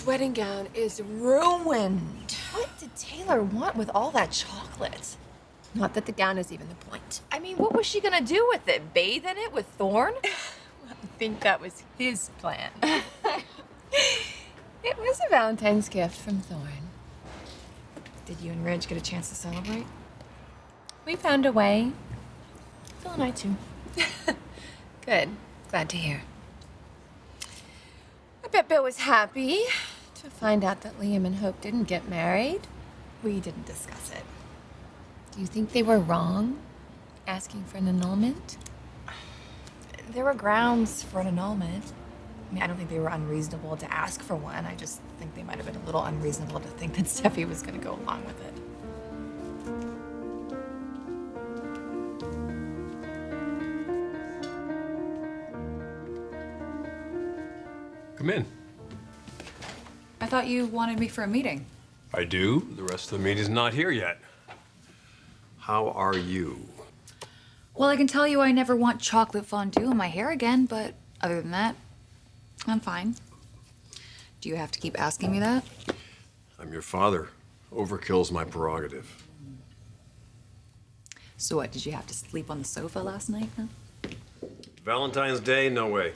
wedding gown is ruined. What did Taylor want with all that chocolate? Not that the gown is even the point. I mean, what was she gonna do with it? Bathe in it with Thorn? I think that was his plan. It was a Valentine's gift from Thorn. Did you and Ridge get a chance to celebrate? We found a way. Phil and I too. Good. Glad to hear. I bet Bill was happy to find out that Liam and Hope didn't get married. We didn't discuss it. Do you think they were wrong asking for an annulment? There were grounds for an annulment. I mean, I don't think they were unreasonable to ask for one. I just think they might have been a little unreasonable to think that Steffy was going to go along with it. Come in. I thought you wanted me for a meeting. I do. The rest of the meeting's not here yet. How are you? Well, I can tell you I never want chocolate fondue in my hair again, but other than that, I'm fine. Do you have to keep asking me that? I'm your father. Overkill's my prerogative. So what, did you have to sleep on the sofa last night, huh? Valentine's Day? No way.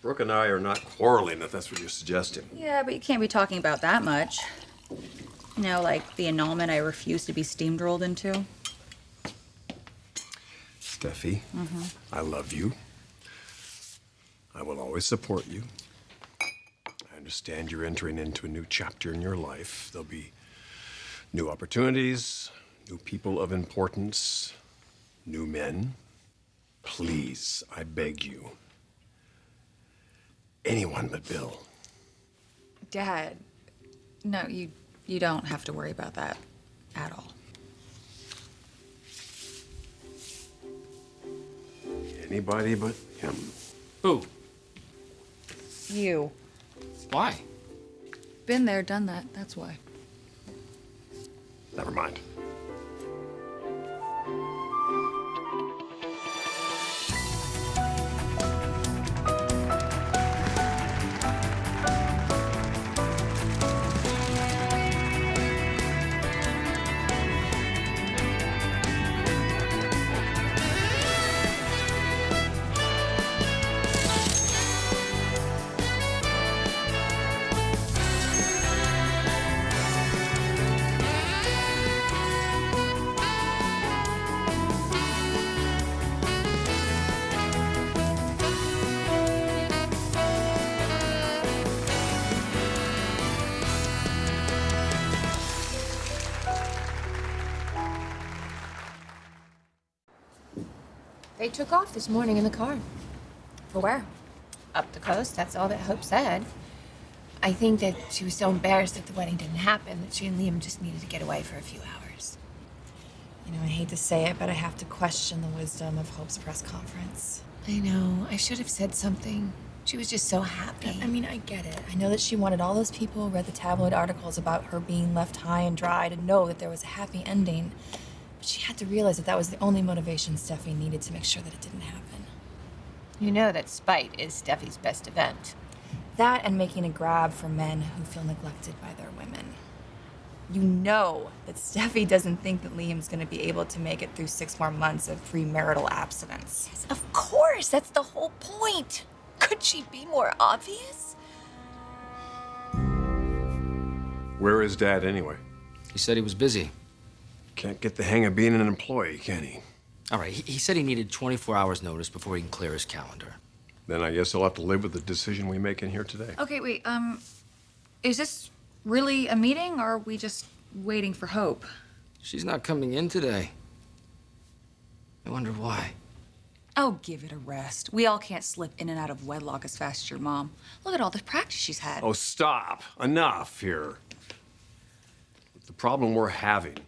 Brooke and I are not quarreling, if that's what you're suggesting. Yeah, but you can't be talking about that much. You know, like the annulment I refuse to be steamrolled into. Steffi, I love you. I will always support you. I understand you're entering into a new chapter in your life. There'll be new opportunities, new people of importance, new men. Please, I beg you. Anyone but Bill. Dad, no, you don't have to worry about that at all. Anybody but him. Who? You. Why? Been there, done that, that's why. Never mind. They took off this morning in the car. For where? Up the coast, that's all that Hope said. I think that she was so embarrassed that the wedding didn't happen that she and Liam just needed to get away for a few hours. You know, I hate to say it, but I have to question the wisdom of Hope's press conference. I know. I should have said something. She was just so happy. I mean, I get it. I know that she wanted all those people who read the tabloid articles about her being left high and dry to know that there was a happy ending. But she had to realize that that was the only motivation Steffi needed to make sure that it didn't happen. You know that spite is Steffi's best event. That and making a grab for men who feel neglected by their women. You know that Steffi doesn't think that Liam's going to be able to make it through 6 more months of premarital abstinence. Yes, of course. That's the whole point. Could she be more obvious? Where is Dad anyway? He said he was busy. Can't get the hang of being an employee, can he? All right, he said he needed 24 hours notice before he can clear his calendar. Then I guess he'll have to live with the decision we make in here today. Okay, wait, is this really a meeting, or are we just waiting for Hope? She's not coming in today. I wonder why. Oh, give it a rest. We all can't slip in and out of wedlock as fast as your mom. Look at all the practice she's had. Oh, stop. Enough here. The problem we're having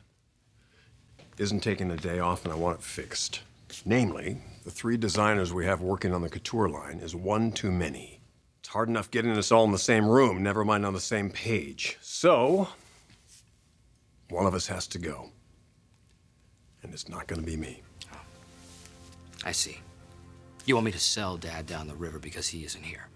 isn't taking a day off, and I want it fixed. Namely, the 3 designers we have working on the couture line is one too many. It's hard enough getting us all in the same room, never mind on the same page. So, one of us has to go. And it's not gonna be me. I see. You want me to sell Dad down the river because he isn't here?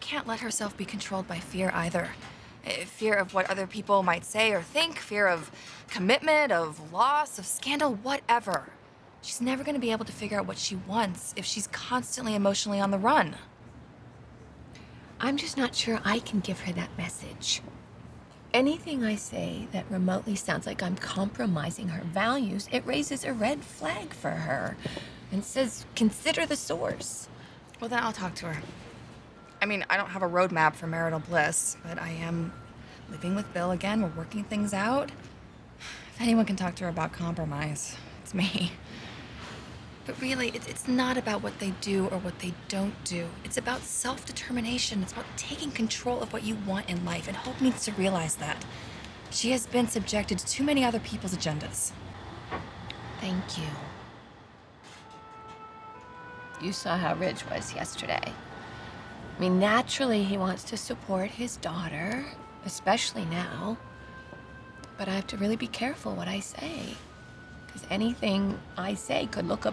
can't let herself be controlled by fear either. Fear of what other people might say or think, fear of commitment, of loss, of scandal, whatever. She's never gonna be able to figure out what she wants if she's constantly emotionally on the run. I'm just not sure I can give her that message. Anything I say that remotely sounds like I'm compromising her values, it raises a red flag for her and says, consider the source. Well, then I'll talk to her. I mean, I don't have a roadmap for marital bliss, but I am living with Bill again. We're working things out. If anyone can talk to her about compromise, it's me. But really, it's not about what they do or what they don't do. It's about self-determination. It's about taking control of what you want in life, and Hope needs to realize that. She has been subjected to too many other people's agendas. Thank you. You saw how Ridge was yesterday. I mean, naturally, he wants to support his daughter, especially now. But I have to really be careful what I say, because anything I say could look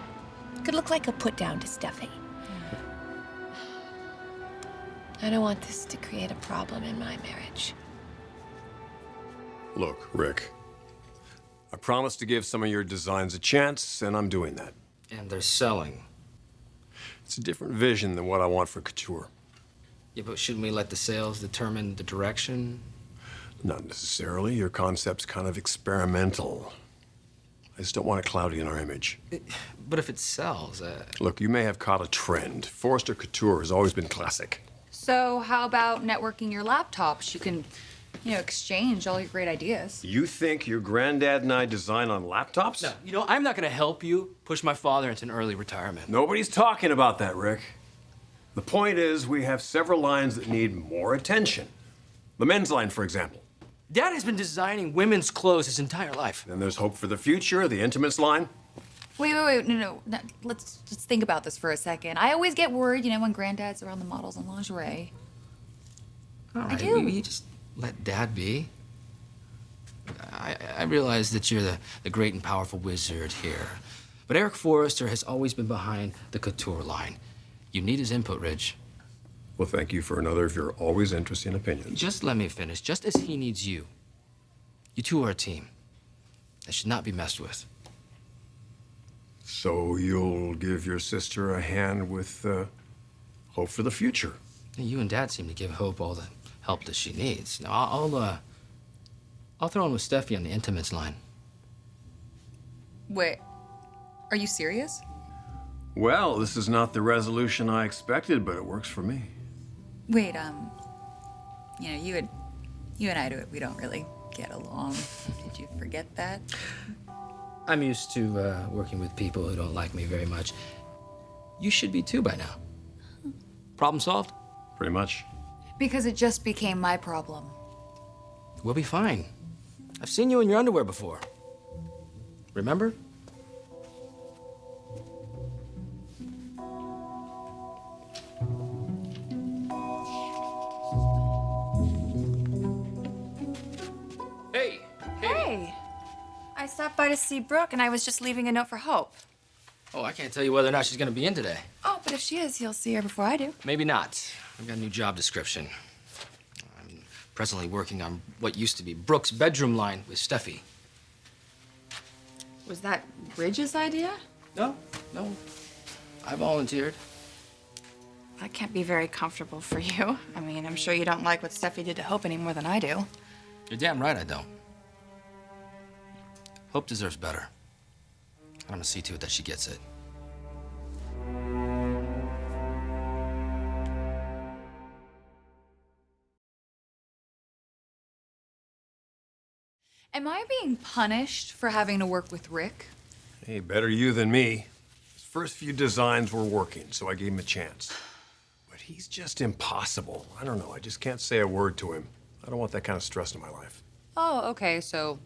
like a put down to Steffy. I don't want this to create a problem in my marriage. Look, Rick, I promised to give some of your designs a chance, and I'm doing that. And they're selling. It's a different vision than what I want for couture. Yeah, but shouldn't we let the sales determine the direction? Not necessarily. Your concept's kind of experimental. I just don't want it cloudy in our image. But if it sells, Look, you may have caught a trend. Forrester Couture has always been classic. So how about networking your laptops? You can, exchange all your great ideas. You think your granddad and I design on laptops? No, I'm not gonna help you push my father into an early retirement. Nobody's talking about that, Rick. The point is, we have several lines that need more attention. The men's line, for example. Dad has been designing women's clothes his entire life. Then there's Hope for the Future, the intimates line. Wait, no. Let's just think about this for a second. I always get worried, when granddad's around the models and lingerie. All right, do. You just let Dad be. I realize that you're the great and powerful wizard here. But Eric Forrester has always been behind the couture line. You need his input, Ridge. Well, thank you for another of your always interesting opinions. Just let me finish. Just as he needs you. You two are a team. That should not be messed with. So you'll give your sister a hand with Hope for the Future. You and Dad seem to give Hope all the help that she needs. Now, I'll throw in with Steffy on the intimates line. Wait, are you serious? Well, this is not the resolution I expected, but it works for me. Wait, you and I we don't really get along. Did you forget that? I'm used to working with people who don't like me very much. You should be too by now. Problem solved? Pretty much. Because it just became my problem. We'll be fine. I've seen you in your underwear before. Remember? Hey! Hey! I stopped by to see Brooke, and I was just leaving a note for Hope. Oh, I can't tell you whether or not she's gonna be in today. Oh, but if she is, you'll see her before I do. Maybe not. I've got a new job description. I'm presently working on what used to be Brooke's bedroom line with Steffy. Was that Ridge's idea? No. I volunteered. That can't be very comfortable for you. I mean, I'm sure you don't like what Steffi did to Hope any more than I do. You're damn right I don't. Hope deserves better. I'm gonna see to it that she gets it. Am I being punished for having to work with Rick? Hey, better you than me. His first few designs were working, so I gave him a chance. But he's just impossible. I don't know, I just can't say a word to him. I don't want that kind of stress in my life. Oh, okay, so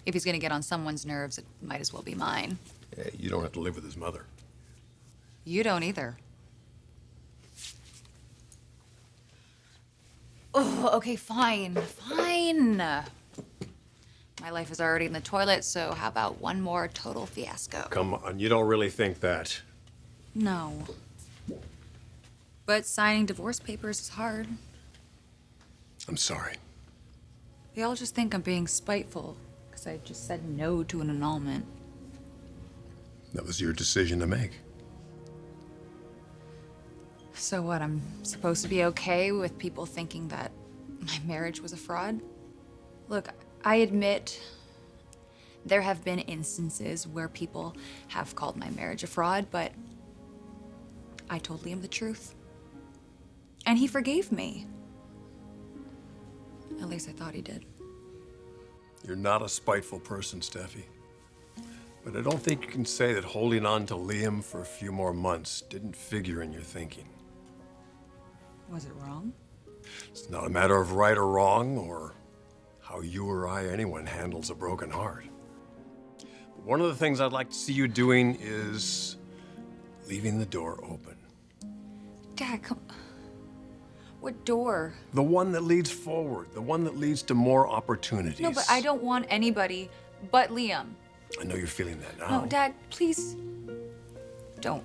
if he's gonna get on someone's nerves, it might as well be mine. Hey, you don't have to live with his mother. You don't either. Oh, okay, fine. My life is already in the toilet, so how about one more total fiasco? Come on, you don't really think that. No. But signing divorce papers is hard. I'm sorry. They all just think I'm being spiteful because I just said no to an annulment. That was your decision to make. So what, I'm supposed to be okay with people thinking that my marriage was a fraud? Look, I admit there have been instances where people have called my marriage a fraud, but I told Liam the truth. And he forgave me. At least I thought he did. You're not a spiteful person, Steffi. But I don't think you can say that holding on to Liam for a few more months didn't figure in your thinking. Was it wrong? It's not a matter of right or wrong or how you or I, anyone, handles a broken heart. But one of the things I'd like to see you doing is leaving the door open. Dad, come. What door? The one that leads forward, the one that leads to more opportunities. No, but I don't want anybody but Liam. I know you're feeling that now. No, Dad, please. Don't.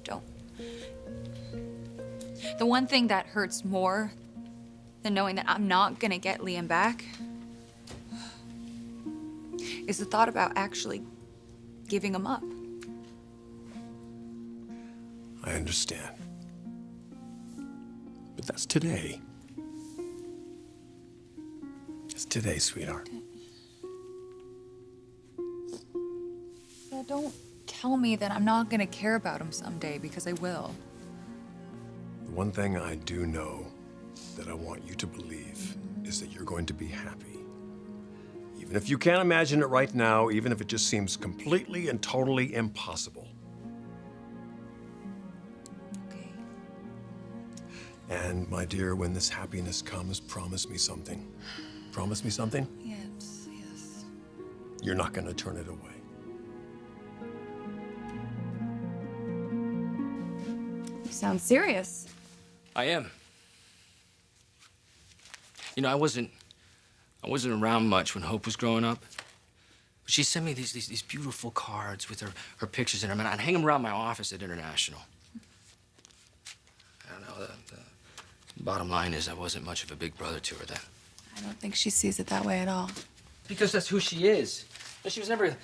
Don't. The one thing that hurts more than knowing that I'm not gonna get Liam back is the thought about actually giving him up. I understand. But that's today. It's today, sweetheart. Dad, don't tell me that I'm not gonna care about him someday, because I will. The one thing I do know that I want you to believe is that you're going to be happy. Even if you can't imagine it right now, even if it just seems completely and totally impossible. Okay. And my dear, when this happiness comes, promise me something. Promise me something? Yes, yes. You're not going to turn it away. You sound serious. I am. You know, I wasn't around much when Hope was growing up. But she sent me these beautiful cards with her pictures in them, and I'd hang them around my office at International. I don't know, the bottom line is I wasn't much of a big brother to her then. I don't think she sees it that way at all. Because that's who she is. She was never,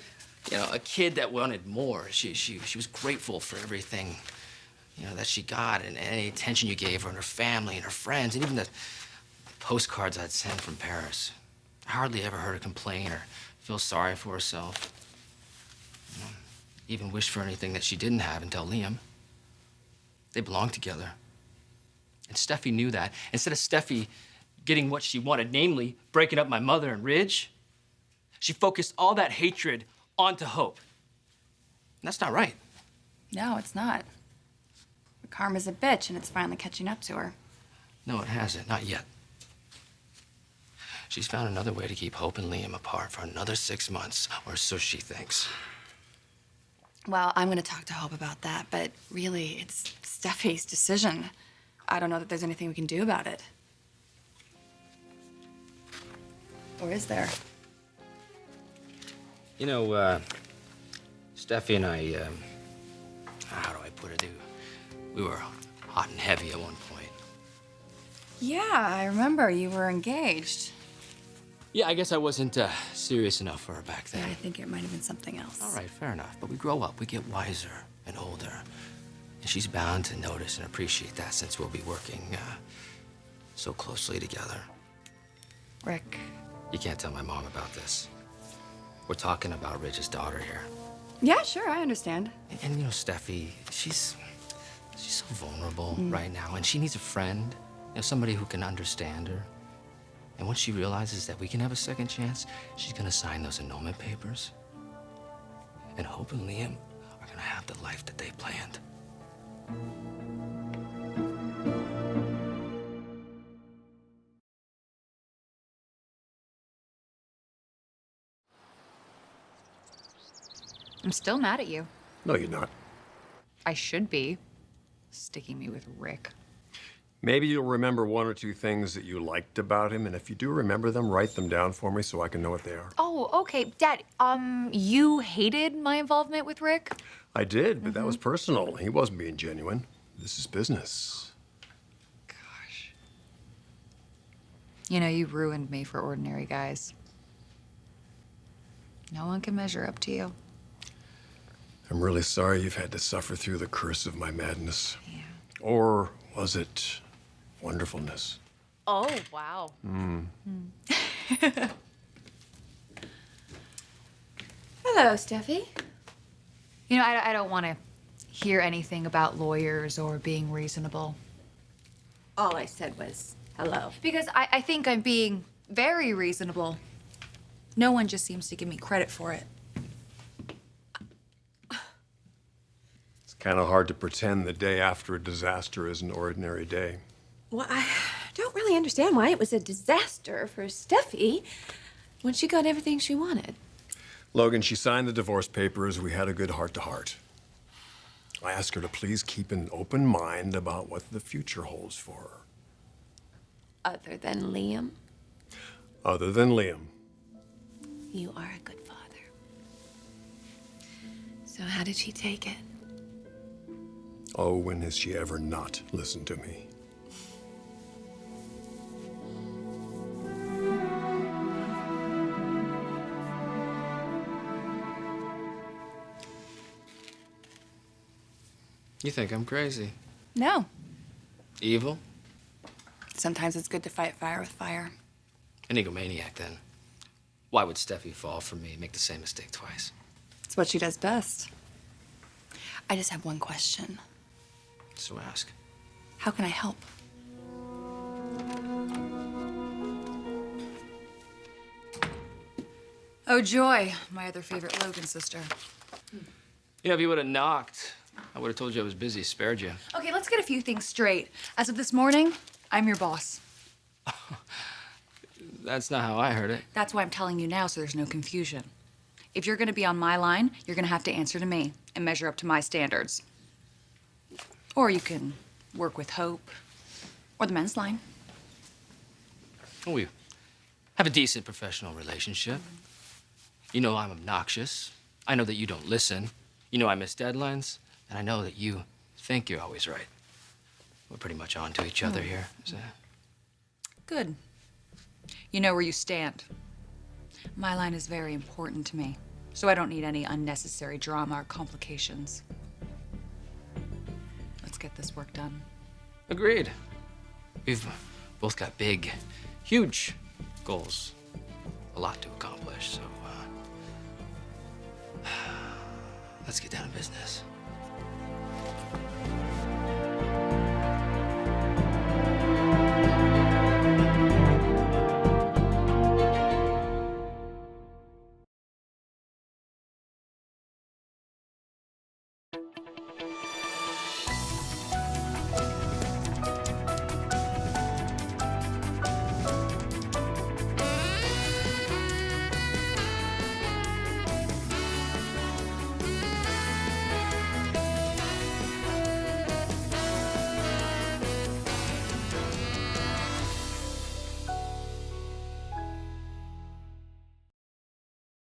a kid that wanted more. She was grateful for everything, that she got, and any attention you gave her, and her family, and her friends, and even the postcards I'd send from Paris. I hardly ever heard her complain or feel sorry for herself. Even wish for anything that she didn't have until Liam. They belonged together. And Steffi knew that. Instead of Steffi getting what she wanted, namely breaking up my mother and Ridge, she focused all that hatred onto Hope. And that's not right. No, it's not. But karma's a bitch, and it's finally catching up to her. No, it hasn't. Not yet. She's found another way to keep Hope and Liam apart for another 6 months, or so she thinks. Well, I'm gonna talk to Hope about that, but really, it's Steffi's decision. I don't know that there's anything we can do about it. Or is there? Steffi and I, how do I put it? We were hot and heavy at one point. Yeah, I remember you were engaged. Yeah, I guess I wasn't serious enough for her back Yeah, then. I think it might have been something else. All right, fair enough. But we grow up, we get wiser and older. And she's bound to notice and appreciate that since we'll be working so closely together. Rick, You can't tell my mom about this. We're talking about Ridge's daughter here. yeah, sure, I understand. And Steffi, she's so vulnerable right now, and she needs a friend, somebody who can understand her. And once she realizes that we can have a second chance, she's gonna sign those annulment papers. And Hope and Liam are gonna have the life that they planned. I'm still mad at you. No, you're not. I should be. Sticking me with Rick. Maybe you'll remember one or two things that you liked about him, and if you do remember them, write them down for me so I can know what they are. Oh, okay. Dad, you hated my involvement with Rick? I did, but that was personal. He wasn't being genuine. This is business. Gosh. You know, you ruined me for ordinary guys. No one can measure up to you. I'm really sorry you've had to suffer through the curse of my madness. Yeah. Or was it wonderfulness? Oh, wow. Hello, Steffi. You know, I don't want to hear anything about lawyers or being reasonable. All I said was hello. Because I think I'm being very reasonable. No one just seems to give me credit for it. It's kind of hard to pretend the day after a disaster is an ordinary day. Well, I don't really understand why it was a disaster for Steffi when she got everything she wanted. Logan, she signed the divorce papers. We had a good heart-to-heart. I asked her to please keep an open mind about what the future holds for her. Other than Liam, Other than Liam. you are a good father. So how did she take it? Oh, when has she ever not listened to me? You think I'm crazy? No. Evil? Sometimes it's good to fight fire with fire. An egomaniac, then. Why would Steffi fall for me and make the same mistake twice? It's what she does best. I just have one question. So ask. How can I help? Oh, Joy, my other favorite Logan sister. You know, if you would have knocked, I would have told you I was busy, spared you. Okay, let's get a few things straight. As of this morning, I'm your boss. That's not how I heard it. That's why I'm telling you now so there's no confusion. If you're gonna be on my line, you're gonna have to answer to me and measure up to my standards. Or you can work with Hope or the men's line. We have a decent professional relationship. You know I'm obnoxious. I know that you don't listen. You know I miss deadlines. And I know that you think you're always right. We're pretty much on to each other here. So, Good. You know where you stand. My line is very important to me, so I don't need any unnecessary drama or complications. Let's get this work done. agreed. We've both got big, huge goals. A lot to accomplish, so let's get down to business.